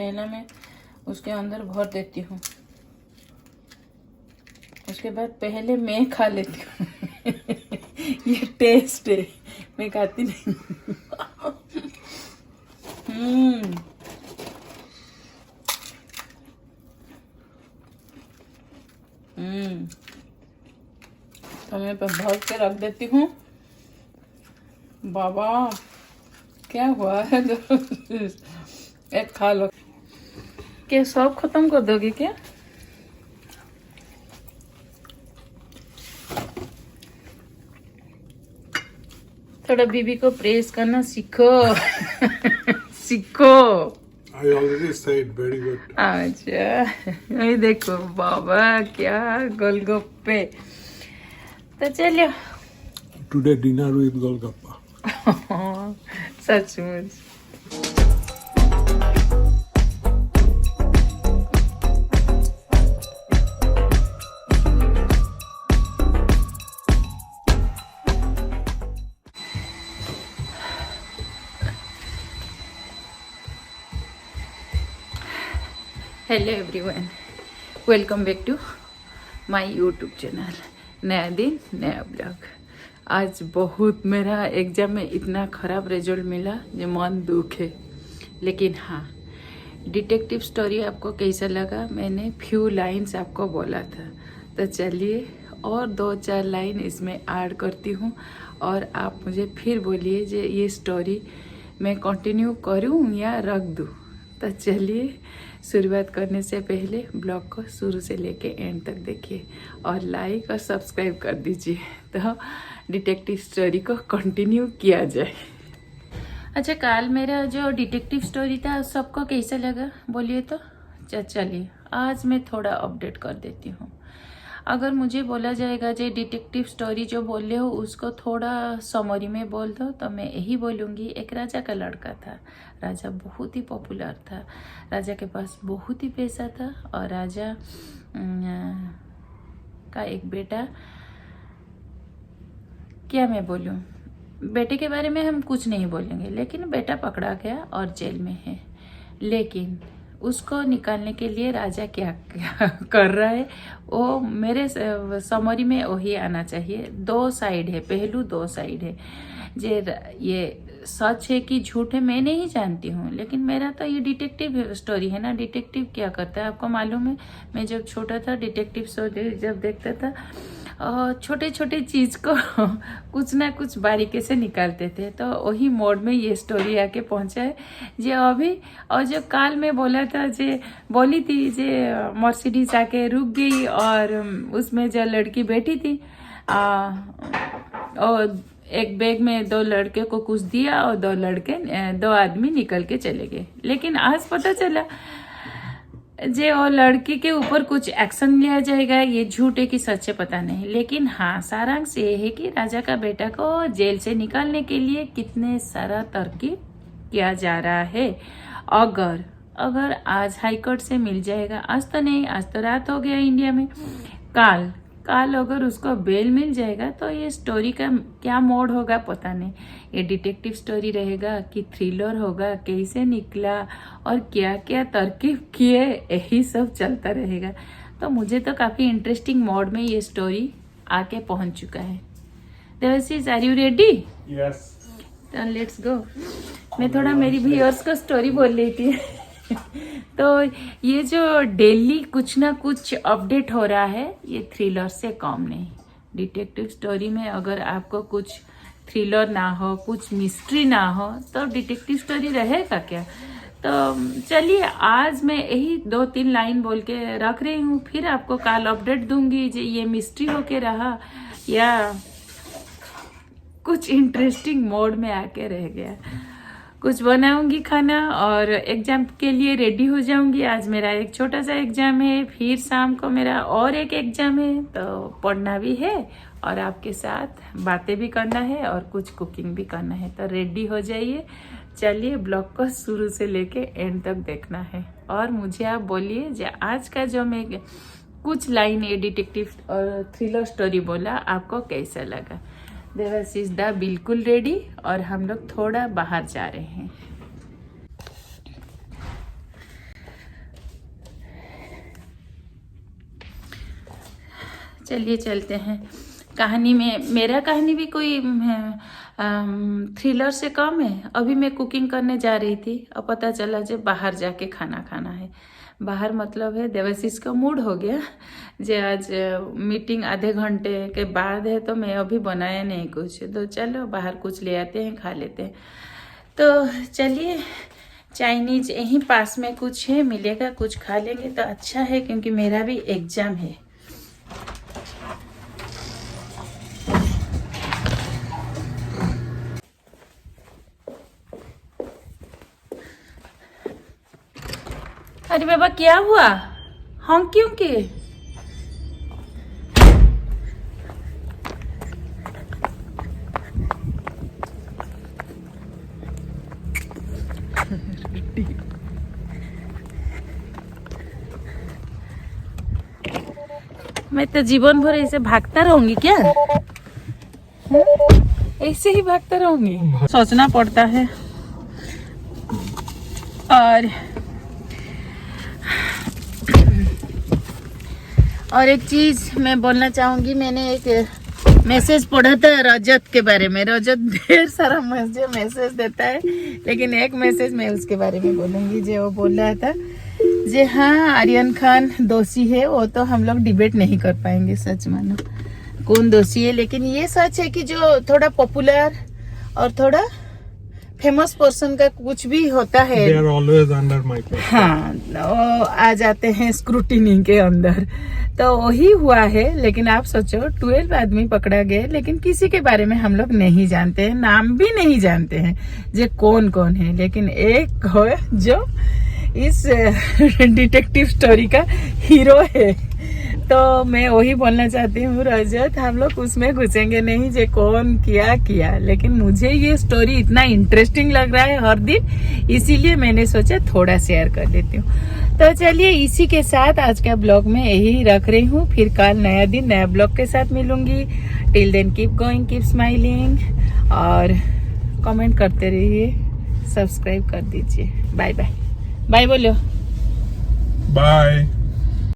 पहला मैं उसके अंदर भर देती हूँ, उसके बाद पहले मैं खा लेती हूँ। ये टेस्ट है, मैं खाती नहीं। तो मैं भर के रख देती हूँ। बाबा क्या हुआ है? एक खा लो। क्या सब खत्म कर दोगे क्या? थोड़ा बीबी को प्रेस करना सीखो। सीखो। I already said very good. अच्छा, ये देखो बाबा क्या गोलगप्पे। तो चलिए। Today dinner with Golgappa. सचमुच। Hello everyone, welcome back to my YouTube channel. नया दिन नया ब्लॉग। आज बहुत मेरा एग्जाम में इतना ख़राब रिजल्ट मिला जो मन दुख है। लेकिन हाँ, डिटेक्टिव स्टोरी आपको कैसा लगा? मैंने फ्यू लाइंस आपको बोला था, तो चलिए और 2-4 लाइन इसमें ऐड करती हूँ और आप मुझे फिर बोलिए जे ये स्टोरी मैं कंटिन्यू करूँ या रख दूँ। तो चलिए, शुरुआत करने से पहले ब्लॉग को शुरू से लेके एंड तक देखिए और लाइक और सब्सक्राइब कर दीजिए, तो डिटेक्टिव स्टोरी को कंटिन्यू किया जाए। अच्छा, कल मेरा जो डिटेक्टिव स्टोरी था सबको कैसा लगा बोलिए तो? चलिए आज मैं थोड़ा अपडेट कर देती हूँ। अगर मुझे बोला जाएगा जो डिटेक्टिव स्टोरी जो बोल रहे हो उसको थोड़ा समरी में बोल दो, तो मैं यही बोलूँगी। एक राजा का लड़का था। राजा बहुत ही पॉपुलर था, राजा के पास बहुत ही पैसा था और राजा का एक बेटा, क्या मैं बोलूँ, बेटे के बारे में हम कुछ नहीं बोलेंगे, लेकिन बेटा पकड़ा गया और जेल में है। लेकिन उसको निकालने के लिए राजा क्या कर रहा है वो मेरे समरी में वही आना चाहिए। 2 साइड है, पहलू 2 साइड है। ये सच है कि झूठ है मैं नहीं जानती हूँ, लेकिन मेरा तो ये डिटेक्टिव स्टोरी है ना। डिटेक्टिव क्या करता है आपको मालूम है? मैं जब छोटा था डिटेक्टिव स्टोरी जब देखता था, छोटे छोटे चीज़ को कुछ ना कुछ बारीकी से निकालते थे। तो वही मोड में ये स्टोरी आके पहुंचा है जो अभी। और जब काल में बोला था जे बोली थी जे मर्सिडीज आके रुक गई और उसमें जो लड़की बैठी थी और एक बैग में 2 लड़के को कुछ दिया और 2 आदमी निकल के चले गए। लेकिन आज पता चला जे और लड़की के ऊपर कुछ एक्शन लिया जाएगा। ये झूठ है कि सच है पता नहीं, लेकिन हाँ सारांश ये है कि राजा का बेटा को जेल से निकालने के लिए कितने सारा तरकीब किया जा रहा है। अगर आज हाईकोर्ट से मिल जाएगा, आज तो नहीं, आज तो रात हो गया इंडिया में, काल अगर उसको बेल मिल जाएगा तो ये स्टोरी का क्या मोड होगा पता नहीं। ये डिटेक्टिव स्टोरी रहेगा कि थ्रिलर होगा, कैसे निकला और क्या क्या तरकीब किए, यही सब चलता रहेगा। तो मुझे तो काफ़ी इंटरेस्टिंग मोड में ये स्टोरी आके पहुंच चुका है। Debashish, are you ready? Yes. तो लेट्स गो। मैं थोड़ा मेरी व्यूअर्स को स्टोरी बोल रही थी। तो ये जो डेली कुछ ना कुछ अपडेट हो रहा है, ये थ्रिलर से कम नहीं। डिटेक्टिव स्टोरी में अगर आपको कुछ थ्रिलर ना हो, कुछ मिस्ट्री ना हो, तो डिटेक्टिव स्टोरी रहेगा क्या? तो चलिए आज मैं यही 2-3 लाइन बोल के रख रही हूँ, फिर आपको कल अपडेट दूंगी जो ये मिस्ट्री होके रहा या कुछ इंटरेस्टिंग मोड में आके रह गया। कुछ बनाऊंगी खाना और एग्जाम के लिए रेडी हो जाऊंगी। आज मेरा एक छोटा सा एग्जाम है, फिर शाम को मेरा और एक एग्जाम है, तो पढ़ना भी है और आपके साथ बातें भी करना है और कुछ कुकिंग भी करना है। तो रेडी हो जाइए, चलिए ब्लॉग को शुरू से लेके एंड तक देखना है और मुझे आप बोलिए जो आज का जो मैं कुछ लाइन ये डिटेक्टिव और थ्रिलर स्टोरी बोला आपको कैसा लगा। देवाशीष दा बिल्कुल रेडी और हम लोग थोड़ा बाहर जा रहे हैं। चलिए चलते हैं कहानी में। मेरा कहानी भी कोई थ्रिलर से कम है। अभी मैं कुकिंग करने जा रही थी और पता चला जो बाहर जाके खाना खाना है। बाहर मतलब है देवाशीष का मूड हो गया जे आज मीटिंग आधे घंटे के बाद है, तो मैं अभी बनाया नहीं कुछ, तो चलो बाहर कुछ ले आते हैं, खा लेते हैं। तो चलिए चाइनीज यहीं पास में कुछ है, मिलेगा, कुछ खा लेंगे तो अच्छा है, क्योंकि मेरा भी एग्जाम है। अरे बाबा क्या हुआ, हम क्यों के? मैं तो जीवन भर ऐसे भागता रहूंगी क्या? ऐसे ही भागता रहूंगी? सोचना पड़ता है। और एक चीज मैं बोलना चाहूंगी, मैंने एक मैसेज पढ़ा था रजत के बारे में। रजत ढेर सारा मैसेज देता है, लेकिन एक मैसेज मैं उसके बारे में बोलूंगी। जो वो बोल रहा था जे हाँ आर्यन खान दोषी है, वो तो हम लोग डिबेट नहीं कर पाएंगे, सच मानो कौन दोषी है। लेकिन ये सच है कि जो थोड़ा पॉपुलर और थोड़ा फेमस पर्सन का कुछ भी होता है, They are always under microscope. हाँ, वो आ जाते हैं स्क्रूटिनी के अंदर। तो वही हुआ है। लेकिन आप सोचो 12 आदमी पकड़ा गए, लेकिन किसी के बारे में हम लोग नहीं जानते हैं, नाम भी नहीं जानते हैं जे कौन कौन है। लेकिन एक हो जो इस डिटेक्टिव स्टोरी का हीरो है। तो मैं वही बोलना चाहती हूँ रजत, हम लोग उसमें घुसेंगे नहीं जे कौन किया, लेकिन मुझे ये स्टोरी इतना इंटरेस्टिंग लग रहा है हर दिन, इसीलिए मैंने सोचा थोड़ा शेयर कर देती हूँ। तो चलिए इसी के साथ आज का ब्लॉग में यही रख रही हूँ। फिर कल नया दिन नया ब्लॉग के साथ मिलूंगी। Till then keep going, keep smiling, और कमेंट करते रहिए, सब्सक्राइब कर दीजिए। Bye bye. बाय बोलो। Bye.